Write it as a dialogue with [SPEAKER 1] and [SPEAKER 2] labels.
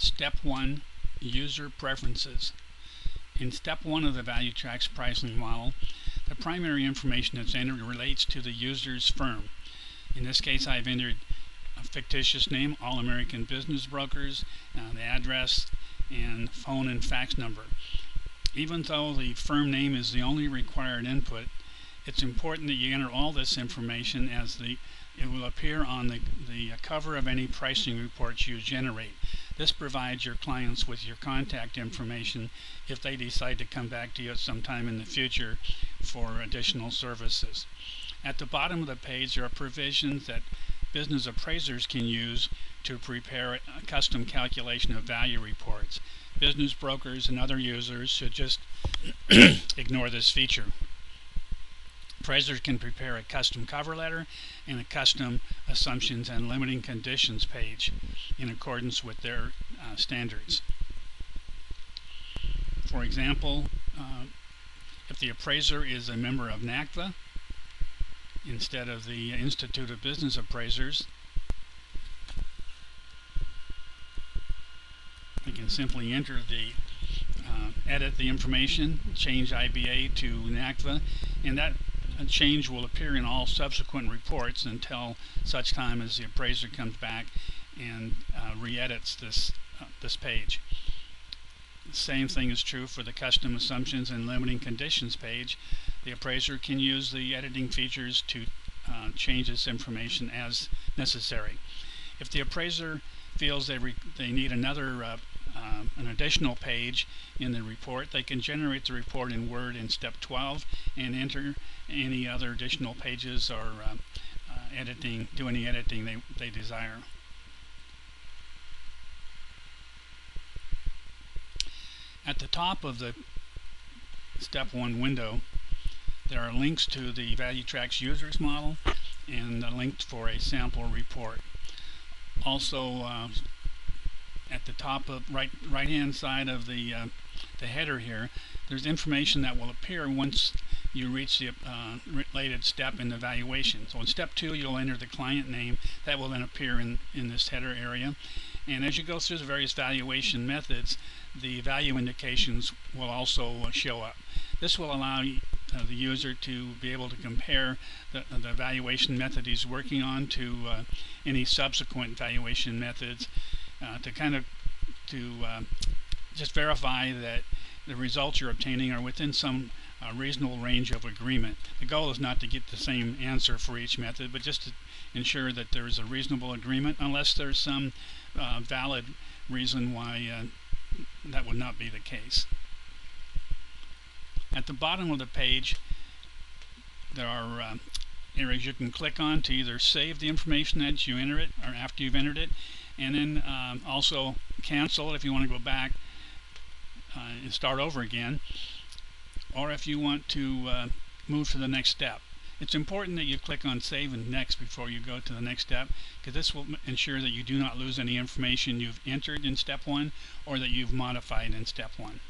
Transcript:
[SPEAKER 1] Step 1, User Preferences. In Step 1 of the ValueTrax pricing model, the primary information that's entered relates to the user's firm. In this case, I've entered a fictitious name, All American Business Brokers, the address, and phone and fax number. Even though the firm name is the only required input, it's important that you enter all this information as it will appear on the cover of any pricing reports you generate. This provides your clients with your contact information if they decide to come back to you at some time in the future for additional services. At the bottom of the page, there are provisions that business appraisers can use to prepare a custom calculation of value reports. Business brokers and other users should just ignore this feature. Appraisers can prepare a custom cover letter and a custom assumptions and limiting conditions page in accordance with their standards. For example, if the appraiser is a member of NACVA instead of the Institute of Business Appraisers, we can simply edit the information, change IBA to NACVA, and that change will appear in all subsequent reports until such time as the appraiser comes back and re-edits this page. The same thing is true for the custom assumptions and limiting conditions page. The appraiser can use the editing features to change this information as necessary. If the appraiser feels they need an additional page in the report, they can generate the report in Word in Step 12 and enter any other additional pages or do any editing they desire. At the top of the Step 1 window, there are links to the ValueTrax users model and a link for a sample report. Also, at the top of right-hand side of the header here, there's information that will appear once you reach the related step in the valuation. So in Step 2, you'll enter the client name. That will then appear in this header area. And as you go through the various valuation methods, the value indications will also show up. This will allow the user to be able to compare the valuation method he's working on to any subsequent valuation methods to just verify that the results you're obtaining are within some reasonable range of agreement. The goal is not to get the same answer for each method, but just to ensure that there is a reasonable agreement, unless there's some valid reason why that would not be the case. At the bottom of the page, there are areas you can click on to either save the information that you enter it or after you've entered it, and then also cancel it if you want to go back and start over again, or if you want to move to the next step. It's important that you click on Save and Next before you go to the next step, because this will ensure that you do not lose any information you've entered in Step 1 or that you've modified in Step 1.